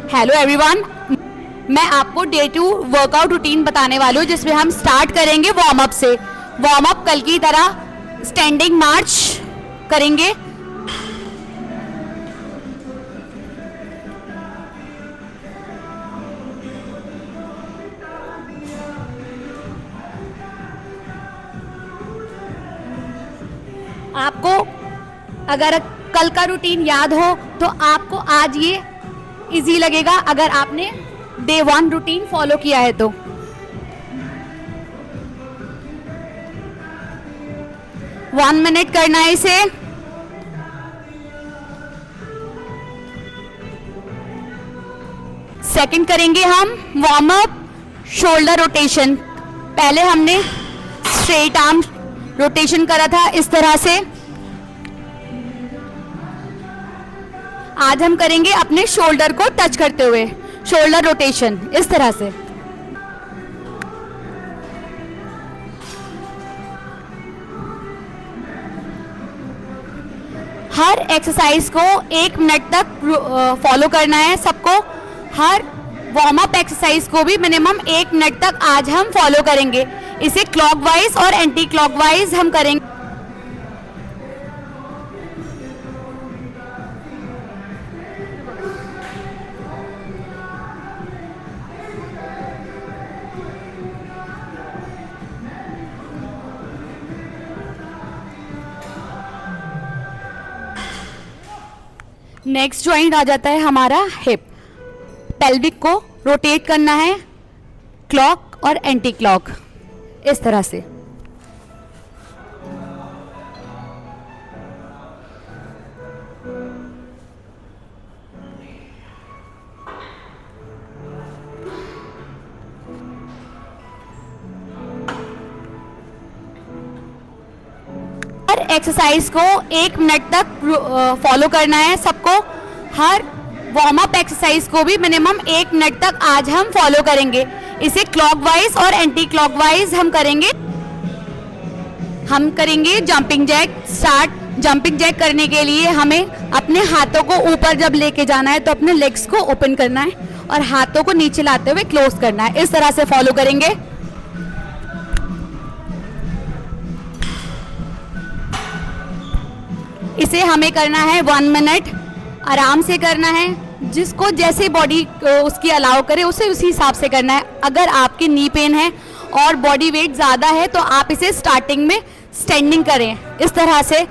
Hello everyone, मैं आपको day 2 workout routine बताने वाली हूँ जिसमें हम स्टार्ट करेंगे वार्म अप से। वार्म अप कल की तरह स्टैंडिंग मार्च करेंगे। आपको अगर कल का रूटीन याद हो तो आपको आज ये इजी लगेगा अगर आपने डे 1 रूटीन फॉलो किया है तो। वन मिनट करना है इसे। सेकंड करेंगे हम वार्म अप शोल्डर रोटेशन। पहले हमने स्ट्रेट आर्म रोटेशन करा था इस तरह से। आज हम करेंगे अपने शोल्डर को टच करते हुए शोल्डर रोटेशन इस तरह से। हर एक्सरसाइज को 1 मिनट तक फॉलो करना है सबको। हर वार्म अप एक्सरसाइज को भी मिनिमम 1 मिनट तक आज हम फॉलो करेंगे। इसे क्लॉकवाइज और एंटी क्लॉकवाइज हम करेंगे। नेक्स्ट ज्वाइंट आ जाता है हमारा हिप। पेल्विक को रोटेट करना है क्लॉक और एंटी क्लॉक इस तरह से। हर एक्सरसाइज को 1 मिनट तक फॉलो करना है सबको। हर वार्म अप एक्सरसाइज को भी मिनिमम 1 मिनट तक आज हम फॉलो करेंगे। इसे क्लॉकवाइज और एंटी क्लॉकवाइज हम करेंगे। हम करेंगे jumping jack start. Jumping jack करने के लिए हमें अपने हाथों को ऊपर जब लेके जाना है तो अपने लेग्स को ओपन करना है और हाथों को नीचे लाते हुए क्लोज करना है। इस तरह से फॉलो करेंगे। इसे हमें करना है 1 मिनट। आराम से करना है, जिसको जैसे बॉडी उसकी अलाउ करे उसे उसी हिसाब से करना है। अगर आपकी नी पेन है और बॉडी वेट ज़्यादा है तो आप इसे स्टार्टिंग में स्टैंडिंग करें इस तरह से।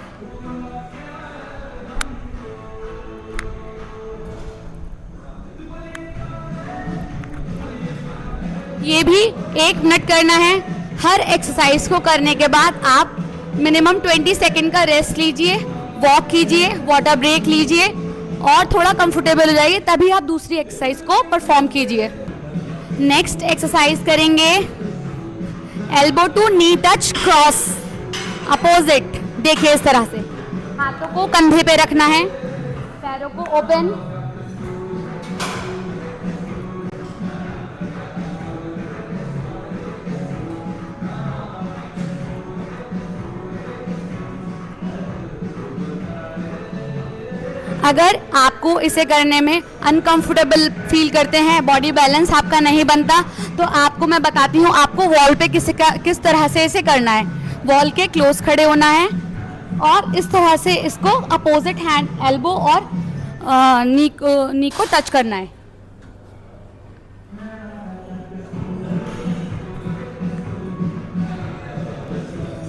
ये भी 1 मिनट करना है। हर एक्सरसाइज को करने के बाद आप मिनिमम 20 सेकेंड का रेस्ट लीजिए, वॉक कीजिए, वाटर ब्रेक लीजिए और थोड़ा कंफर्टेबल हो जाइए, तभी आप दूसरी एक्सरसाइज को परफॉर्म कीजिए। नेक्स्ट एक्सरसाइज करेंगे elbow to knee touch cross opposite. देखिए इस तरह से हाथों को कंधे पे रखना है, पैरों को ओपन। अगर आपको इसे करने में अनकंफर्टेबल फील करते हैं, बॉडी बैलेंस आपका नहीं बनता, तो आपको मैं बताती हूँ आपको वॉल पे किस तरह से इसे करना है। वॉल के क्लोज खड़े होना है और इस तरह से इसको अपोजिट हैंड एल्बो और नी को टच करना है।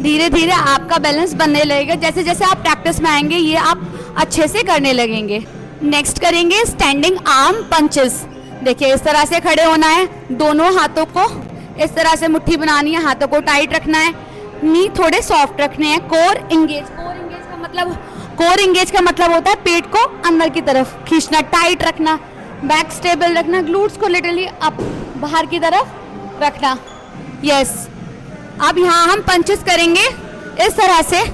धीरे धीरे आपका बैलेंस बनने लगेगा। जैसे जैसे आप प्रैक्टिस में आएंगे ये आप अच्छे से करने लगेंगे। नेक्स्ट करेंगे स्टैंडिंग आर्म पंचेस। देखिए इस तरह से खड़े होना है, दोनों हाथों को इस तरह से मुट्ठी बनानी है, हाथों को टाइट रखना है, नी थोड़े सॉफ्ट रखने हैं। कोर इंगेज का मतलब होता है पेट को अंदर की तरफ खींचना, टाइट रखना, बैक स्टेबल रखना, ग्लूट्स को लिटरली अप बाहर की तरफ रखना। यस, अब यहाँ हम पंचेस करेंगे इस तरह से।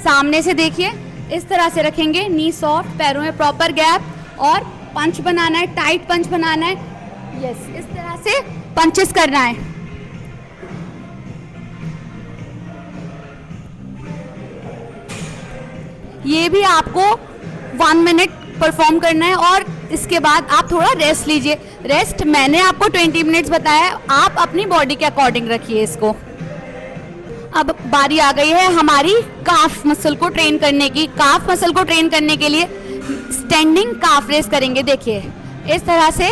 सामने से देखिए इस तरह से रखेंगे, नी सॉफ्ट, पैरों में प्रॉपर गैप और पंच बनाना है, टाइट पंच बनाना है। यस, इस तरह से पंचेस करना है। ये भी आपको 1 मिनट परफॉर्म करना है और इसके बाद आप थोड़ा रेस्ट लीजिए। रेस्ट मैंने आपको 20 मिनट्स बताया है, आप अपनी बॉडी के अकॉर्डिंग रखिए इसको। अब बारी आ गई है हमारी काफ मसल को ट्रेन करने की। काफ मसल को ट्रेन करने के लिए स्टैंडिंग काफ रेस करेंगे। देखिए इस तरह से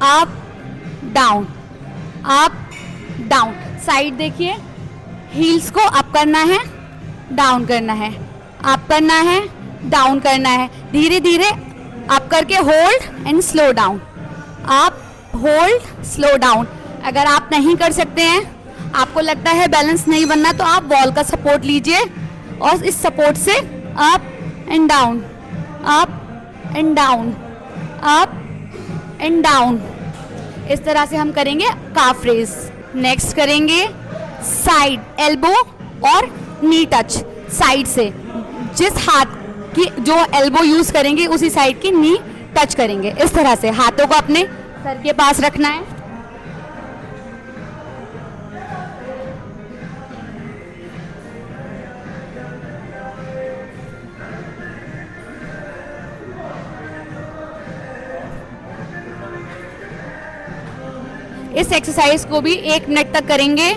up down up down, side देखिए, हील्स को अप करना है, डाउन करना है, अप करना है, डाउन करना है, धीरे धीरे अप करके hold and slow down, up hold slow down. अगर आप नहीं कर सकते हैं, आपको लगता है बैलेंस नहीं बनना, तो आप वॉल का सपोर्ट लीजिए और इस सपोर्ट से up and down, up and down, up and down. इस तरह से हम करेंगे काफ रेस। नेक्स्ट करेंगे साइड एल्बो और नी टच। साइड से जिस हाथ की जो एल्बो यूज करेंगे उसी साइड की नी टच करेंगे। इस तरह से हाथों को अपने सर के पास रखना है। इस एक्सरसाइज को भी 1 मिनट तक करेंगे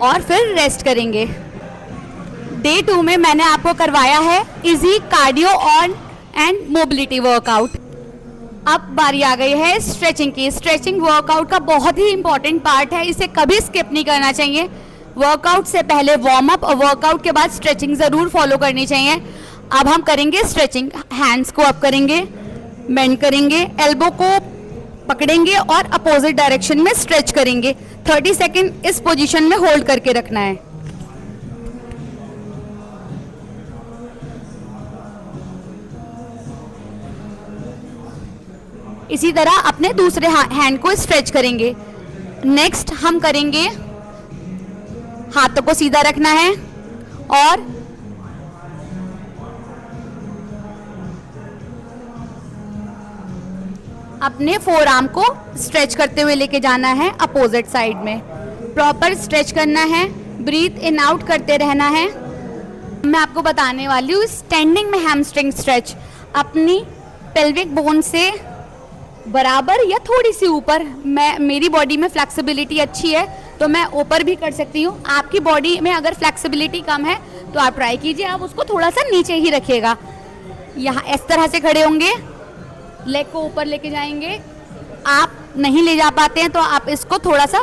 और फिर रेस्ट करेंगे। डे 2 में मैंने आपको करवाया है easy cardio on and mobility workout. अब बारी आ गई है स्ट्रेचिंग की। स्ट्रेचिंग वर्कआउट का बहुत ही इंपॉर्टेंट पार्ट है, इसे कभी स्किप नहीं करना चाहिए। वर्कआउट से पहले वार्म अप और वर्कआउट के बाद स्ट्रेचिंग ज़रूर फॉलो करनी चाहिए। अब हम करेंगे स्ट्रेचिंग। हैंड्स को अप करेंगे, बेंड करेंगे, एल्बो को पकड़ेंगे और अपोजिट डायरेक्शन में स्ट्रेच करेंगे। 30 सेकेंड इस पोजीशन में होल्ड करके रखना है। इसी तरह अपने दूसरे हैंड को स्ट्रेच करेंगे। नेक्स्ट हम करेंगे, हाथों को सीधा रखना है और अपने फोर आर्म को स्ट्रेच करते हुए लेके जाना है अपोजिट साइड में। प्रॉपर स्ट्रेच करना है, ब्रीथ इन आउट करते रहना है। मैं आपको बताने वाली हूँ स्टैंडिंग में हैमस्ट्रिंग स्ट्रेच। अपनी पेल्विक बोन से बराबर या थोड़ी सी ऊपर, मेरी बॉडी में फ्लेक्सिबिलिटी अच्छी है तो मैं ऊपर भी कर सकती हूँ। आपकी बॉडी में अगर फ्लेक्सिबिलिटी कम है तो आप ट्राई कीजिए, आप उसको थोड़ा सा नीचे ही रखिएगा। यहाँ इस तरह से खड़े होंगे, लेग को ऊपर लेके जाएंगे। आप नहीं ले जा पाते हैं तो आप इसको थोड़ा सा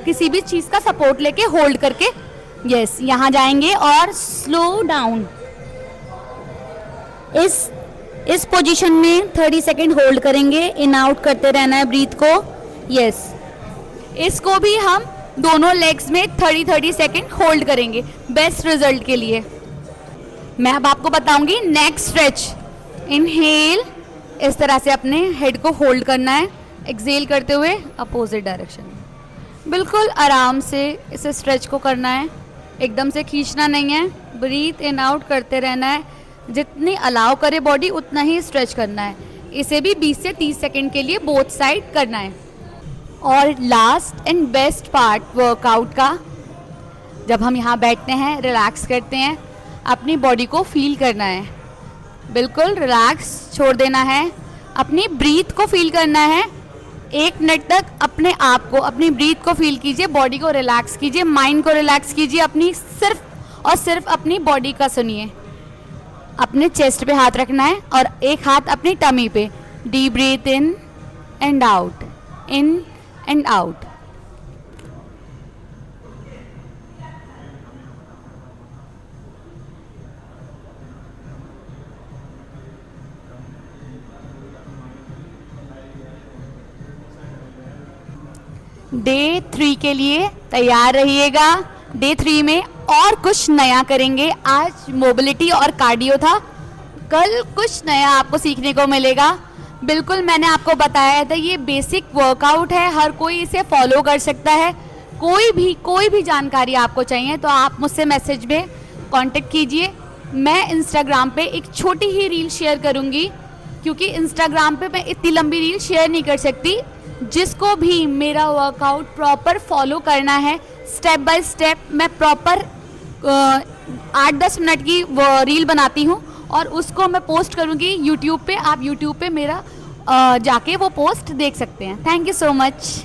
किसी भी चीज़ का सपोर्ट लेके होल्ड करके यस यहाँ जाएंगे और स्लो डाउन। इस पोजीशन में 30 सेकेंड होल्ड करेंगे, इन आउट करते रहना है ब्रीथ को। यस, इसको भी हम दोनों लेग्स में 30 सेकेंड होल्ड करेंगे बेस्ट रिजल्ट के लिए। मैं अब आपको बताऊंगी नेक स्ट्रेच। इनहेल, इस तरह से अपने हेड को होल्ड करना है, एक्सेल करते हुए अपोजिट डायरेक्शन में। बिल्कुल आराम से इस स्ट्रेच को करना है, एकदम से खींचना नहीं है। ब्रीथ इन आउट करते रहना है, जितनी अलाउ करे बॉडी उतना ही स्ट्रेच करना है। इसे भी 20 से 30 सेकेंड के लिए बोथ साइड करना है। और last and best part workout का, जब हम यहाँ बैठते हैं, रिलैक्स करते हैं, अपनी बॉडी को फील करना है। बिल्कुल रिलैक्स छोड़ देना है, अपनी ब्रीथ को फील करना है। 1 मिनट तक अपने आप को, अपनी ब्रीथ को फील कीजिए, बॉडी को रिलैक्स कीजिए, माइंड को रिलैक्स कीजिए, अपनी सिर्फ और सिर्फ अपनी बॉडी का सुनिए। अपने चेस्ट पे हाथ रखना है और एक हाथ अपनी टमी पे। Deep breath in and out, in and out. Day 3 के लिए तैयार रहिएगा। डे 3 में और कुछ नया करेंगे। आज मोबिलिटी और कार्डियो था, कल कुछ नया आपको सीखने को मिलेगा। बिल्कुल मैंने आपको बताया था, ये बेसिक वर्कआउट है, हर कोई इसे फॉलो कर सकता है। कोई भी जानकारी आपको चाहिए तो आप मुझसे मैसेज में कांटेक्ट कीजिए। मैं इंस्टाग्राम पे एक छोटी ही रील शेयर करूँगी, क्योंकि इंस्टाग्राम पे मैं इतनी लंबी रील शेयर नहीं कर सकती। जिसको भी मेरा वर्कआउट प्रॉपर फॉलो करना है, स्टेप बाय स्टेप मैं प्रॉपर 8-10 मिनट की रील बनाती हूँ और उसको मैं पोस्ट करूँगी यूट्यूब पे। आप यूट्यूब पे मेरा जाके वो पोस्ट देख सकते हैं। Thank you so much.